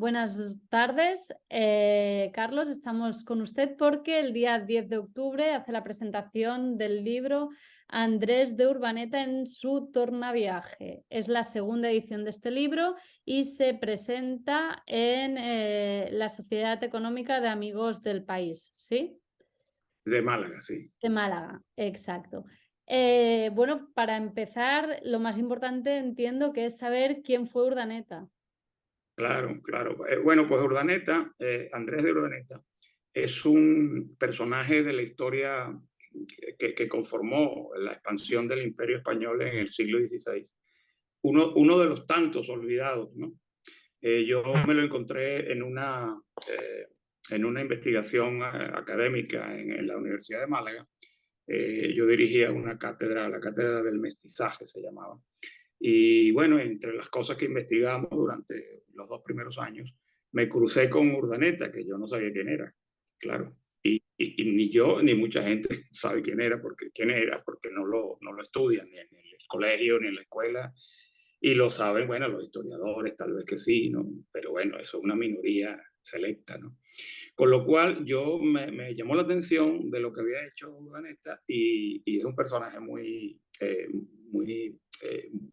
buenas tardes. Carlos, estamos con usted porque el día 10 de octubre hace la presentación del libro Andrés de Urdaneta en su Tornaviaje. Es la segunda edición de este libro y se presenta en la Sociedad Económica de Amigos del País, ¿sí? De Málaga, sí. De Málaga, exacto. Bueno, para empezar, lo más importante entiendo que es saber quién fue Urdaneta. Claro, claro. Bueno, pues Urdaneta, Andrés de Urdaneta, es un personaje de la historia que conformó la expansión del Imperio Español en el siglo XVI. Uno de los tantos olvidados, ¿no? Yo me lo encontré en una investigación académica en la Universidad de Málaga. Yo dirigía una cátedra, la cátedra del mestizaje se llamaba. Y bueno, entre las cosas que investigamos durante los 2 primeros años, me crucé con Urdaneta, que yo no sabía quién era, claro. Y ni yo ni mucha gente sabe quién era, porque no lo estudian ni en el colegio ni en la escuela. Y lo saben, bueno, los historiadores tal vez que sí, ¿no? Pero bueno, eso es una minoría selecta, ¿no? Con lo cual me llamó la atención de lo que había hecho Urdaneta y es un personaje muy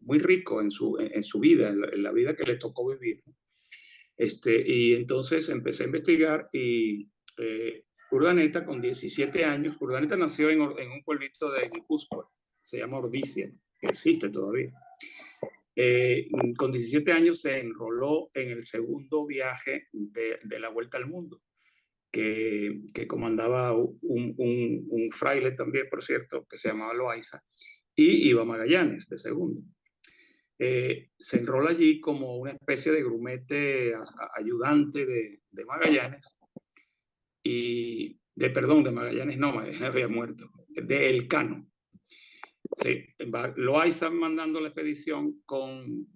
rico en su vida, en la vida que le tocó vivir, ¿no? Y entonces empecé a investigar y Urdaneta con 17 años, Urdaneta nació en un pueblito de Guipúzcoa, se llama Ordicia, que existe todavía. Con 17 años se enroló en el segundo viaje de la Vuelta al Mundo, que comandaba un fraile también, por cierto, que se llamaba Loaiza, y iba Magallanes de segundo. Se enrola allí como una especie de grumete ayudante de Magallanes, perdón, de Magallanes no, Magallanes había muerto, de Elcano. Sí, Loaiza mandando la expedición con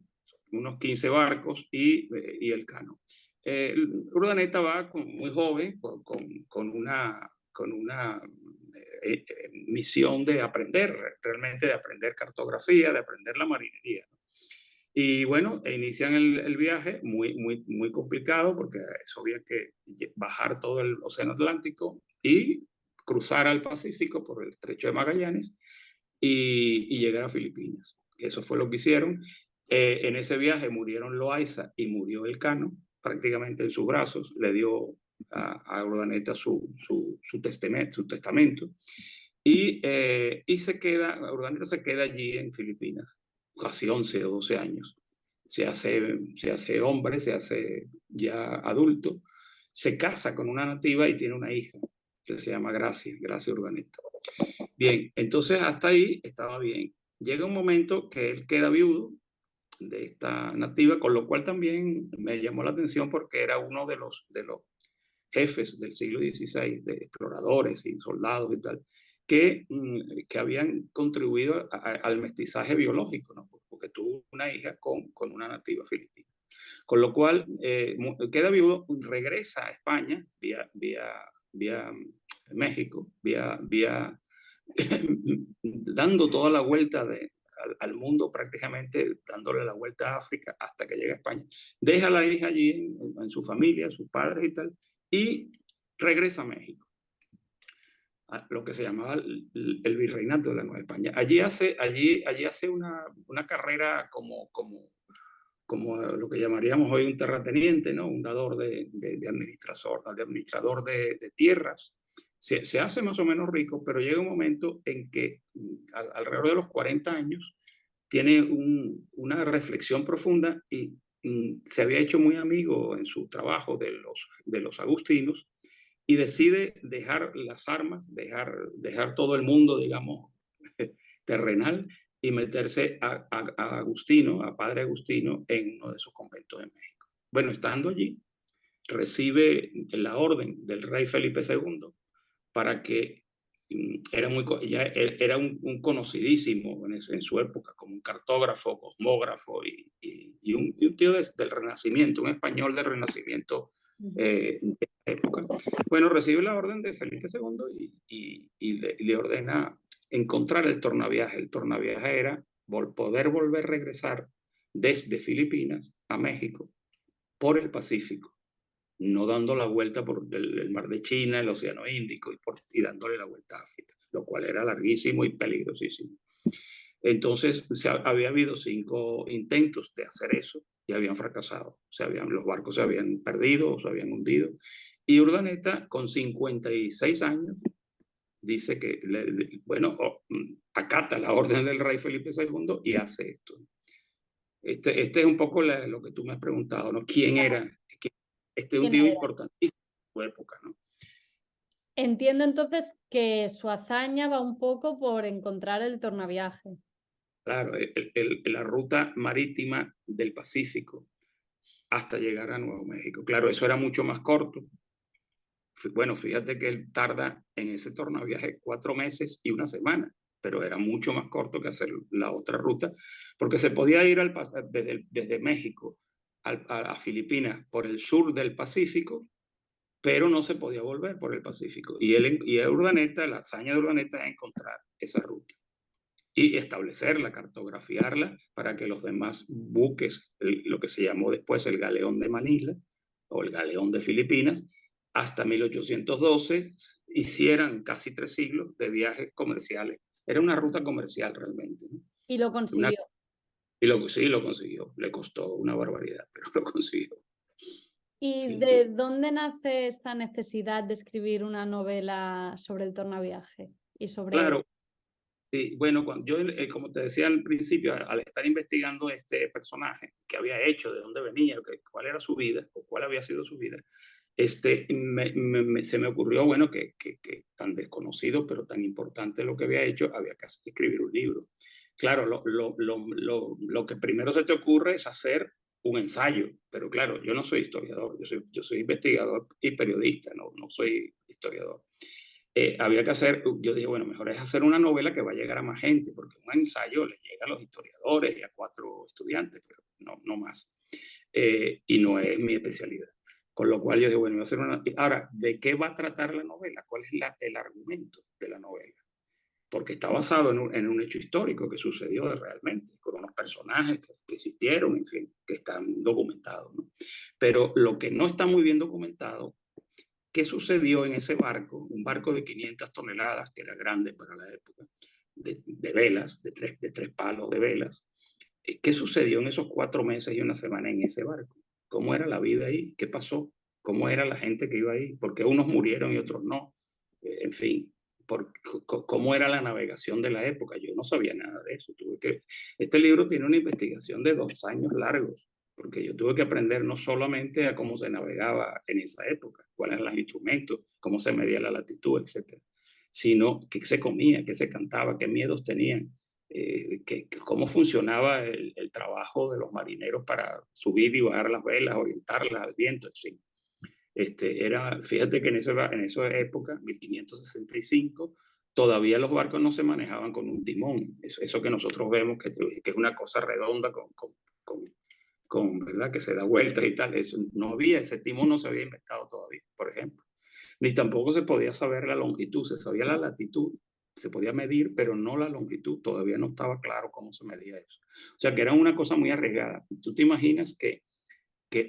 unos 15 barcos y Elcano. Urdaneta va muy joven, con una misión de aprender, realmente de aprender cartografía, de aprender la marinería, ¿no? Y bueno, inician el viaje muy complicado porque eso había que bajar todo el Océano Atlántico y cruzar al Pacífico por el Estrecho de Magallanes y llegar a Filipinas. Eso fue lo que hicieron. En ese viaje murieron Loaiza y murió Elcano, prácticamente en sus brazos. Le dio a Urdaneta su testamento. Urdaneta se queda allí en Filipinas, casi 11 o 12 años. Se hace hombre, se hace ya adulto, se casa con una nativa y tiene una hija que se llama Gracia Urdaneta. Bien, entonces hasta ahí estaba bien. Llega un momento que él queda viudo de esta nativa, con lo cual también me llamó la atención porque era uno de los jefes del siglo XVI, de exploradores y soldados y tal, que habían contribuido al mestizaje biológico, ¿no? Porque tuvo una hija con una nativa filipina. Con lo cual queda viudo, regresa a España vía México, dando toda la vuelta al mundo, prácticamente dándole la vuelta a África hasta que llega a España. Deja a la hija allí en su familia, sus padres y tal, y regresa a México, a lo que se llamaba el virreinato de la Nueva España. Allí hace una carrera como lo que llamaríamos hoy un terrateniente, ¿no? Un dador de administrador de tierras. Se hace más o menos rico, pero llega un momento en que alrededor de los 40 años tiene una reflexión profunda y se había hecho muy amigo en su trabajo de los agustinos y decide dejar las armas, dejar todo el mundo, digamos, terrenal y meterse a Agustino, a Padre Agustino, en uno de sus conventos en México. Bueno, estando allí, recibe la orden del rey Felipe II para que era un conocidísimo en su época como un cartógrafo, cosmógrafo y un tío del Renacimiento, un español del Renacimiento de la época. Bueno, recibe la orden de Felipe II y le ordena encontrar el tornaviaje. El tornaviaje era poder volver a regresar desde Filipinas a México por el Pacífico, no dando la vuelta por el mar de China, el Océano Índico y dándole la vuelta a África, lo cual era larguísimo y peligrosísimo. Entonces, había habido 5 intentos de hacer eso y habían fracasado. Los barcos se habían perdido o se habían hundido. Y Urdaneta, con 56 años, dice que, bueno, acata la orden del rey Felipe II y hace esto. Este es un poco lo que tú me has preguntado, ¿no? ¿Quién era? Este es un tío importantísimo en su época, ¿no? Entiendo entonces que su hazaña va un poco por encontrar el tornaviaje. Claro, la ruta marítima del Pacífico hasta llegar a Nuevo México. Claro, eso era mucho más corto. Bueno, fíjate que él tarda en ese tornaviaje 4 meses y 1 semana, pero era mucho más corto que hacer la otra ruta, porque se podía ir desde México a Filipinas por el sur del Pacífico, pero no se podía volver por el Pacífico. Y Urdaneta, la hazaña de Urdaneta es encontrar esa ruta y establecerla, cartografiarla para que los demás buques, lo que se llamó después el Galeón de Manila o el Galeón de Filipinas, hasta 1812 hicieran casi 3 siglos de viajes comerciales. Era una ruta comercial realmente, ¿no? Y lo consiguió. Sí, lo consiguió. Le costó una barbaridad, pero lo consiguió. ¿Y Sí. de dónde nace esta necesidad de escribir una novela sobre el tornaviaje? Y sobre... Claro. Sí, bueno, cuando yo, como te decía al principio, al estar investigando este personaje, qué había hecho, de dónde venía, cuál era su vida, o cuál había sido su vida, se me ocurrió, bueno, que tan desconocido, pero tan importante lo que había hecho, había que escribir un libro. Claro, lo que primero se te ocurre es hacer un ensayo, pero claro, yo no soy historiador, yo soy investigador y periodista, no soy historiador. Había que hacer, yo dije, bueno, mejor es hacer una novela que va a llegar a más gente, porque un ensayo le llega a los historiadores y a 4 estudiantes, pero no más. Y no es mi especialidad. Con lo cual yo dije, bueno, voy a hacer una... Ahora, ¿de qué va a tratar la novela? ¿Cuál es el argumento de la novela? Porque está basado en un hecho histórico que sucedió realmente, con unos personajes que existieron, en fin, que están documentados, ¿no? Pero lo que no está muy bien documentado, ¿qué sucedió en ese barco? Un barco de 500 toneladas, que era grande para la época, de velas, de tres palos de velas. ¿Qué sucedió en esos 4 meses y 1 semana en ese barco? ¿Cómo era la vida ahí? ¿Qué pasó? ¿Cómo era la gente que iba ahí? ¿Por qué unos murieron y otros no? En fin, ¿cómo era la navegación de la época? Yo no sabía nada de eso. Este libro tiene una investigación de 2 años largos, porque yo tuve que aprender no solamente a cómo se navegaba en esa época, cuáles eran los instrumentos, cómo se medía la latitud, etcétera, sino qué se comía, qué se cantaba, qué miedos tenían, cómo funcionaba el trabajo de los marineros para subir y bajar las velas, orientarlas al viento, en fin. Fíjate que en esa época, 1565, todavía los barcos no se manejaban con un timón. Eso que nosotros vemos que es una cosa redonda ¿verdad? Que se da vueltas y tal. Eso no había, ese timón no se había inventado todavía, por ejemplo. Ni tampoco se podía saber la longitud, se sabía la latitud, se podía medir, pero no la longitud. Todavía no estaba claro cómo se medía eso. O sea que era una cosa muy arriesgada. Tú te imaginas que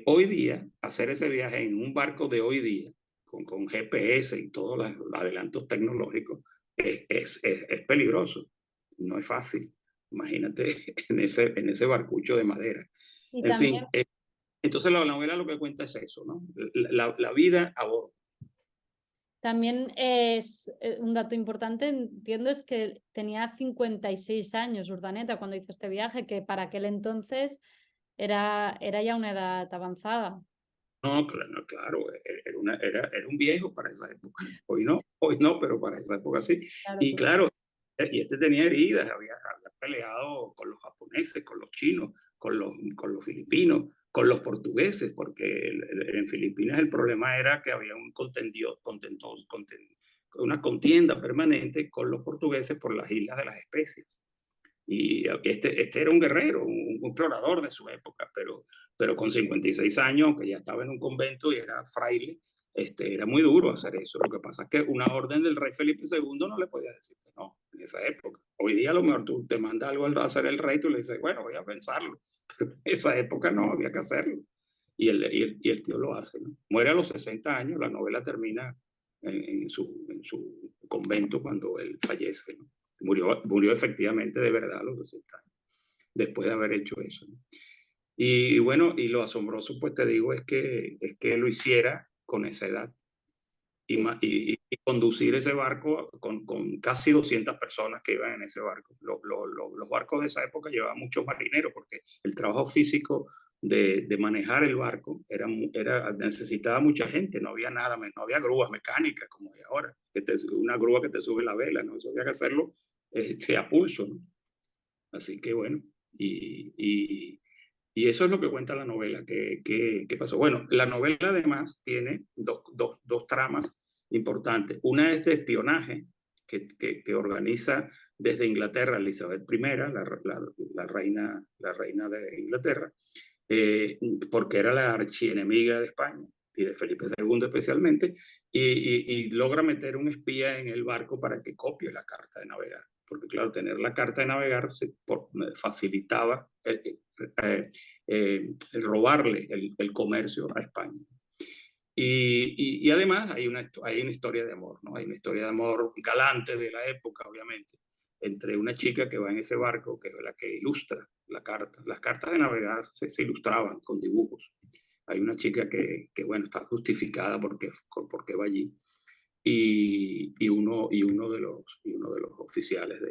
hoy día, hacer ese viaje en un barco de hoy día, con GPS y todos los adelantos tecnológicos, es peligroso, no es fácil. Imagínate en ese barcucho de madera. Y En también, fin, entonces la novela lo que cuenta es eso, ¿no? La vida a bordo. también es un dato importante, entiendo, es que tenía 56 años Urdaneta cuando hizo este viaje, que para aquel entonces era ya una edad avanzada. No, claro, era un viejo para esa época. Hoy no, pero para esa época sí. Claro, Y claro, y tenía heridas, había peleado con los japoneses, con los chinos, con los filipinos, con los portugueses, porque en Filipinas el problema era que había una contienda permanente con los portugueses por las Islas de las Especies. Y este era un guerrero, un explorador de su época, pero con 56 años, aunque ya estaba en un convento y era fraile, era muy duro hacer eso. Lo que pasa es que una orden del rey Felipe II no le podía decir que no en esa época. Hoy día a lo mejor tú te mandas algo a hacer el rey, tú le dices, bueno, voy a pensarlo. Pero en esa época no, había que hacerlo. y el tío lo hace, ¿no? Muere a los 60 años, la novela termina en su convento cuando él fallece, ¿no? Murió efectivamente de verdad a los 60 años, después de haber hecho eso, ¿no? Y bueno, y lo asombroso, pues te digo, es que lo hiciera con esa edad y conducir ese barco con casi 200 personas que iban en ese barco. Los barcos de esa época llevaban muchos marineros porque el trabajo físico de manejar el barco necesitaba mucha gente, no había nada, no había grúas mecánicas como hay ahora, una grúa que te sube la vela, ¿no? Eso había que hacerlo a pulso, ¿no? Así que bueno, y eso es lo que cuenta la novela. ¿Qué pasó? Bueno, la novela además tiene dos tramas importantes. Una es de espionaje que organiza desde Inglaterra Elizabeth I, la reina de Inglaterra, porque era la archienemiga de España y de Felipe II especialmente, y logra meter un espía en el barco para que copie la carta de navegar. Porque claro, tener la carta de navegar facilitaba el robarle el comercio a España. Y además hay una historia de amor, ¿no? Hay una historia de amor galante de la época, obviamente, entre una chica que va en ese barco, que es la que ilustra la carta. Las cartas de navegar se ilustraban con dibujos. Hay una chica que bueno, está justificada porque va allí. Y uno de los oficiales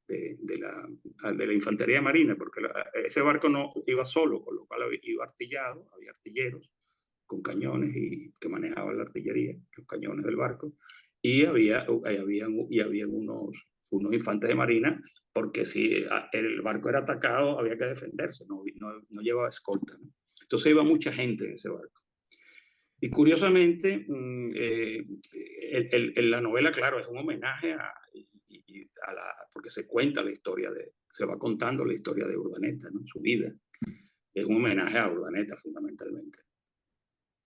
de la infantería marina, porque ese barco no iba solo, con lo cual iba artillado, había artilleros con cañones y que manejaban la artillería, los cañones del barco, y habían unos infantes de marina, porque si el barco era atacado había que defenderse, no llevaba escolta, ¿no? Entonces iba mucha gente en ese barco. Y curiosamente, la novela, claro, es un homenaje porque se cuenta se va contando la historia de Urdaneta, ¿no? Su vida. Es un homenaje a Urdaneta fundamentalmente.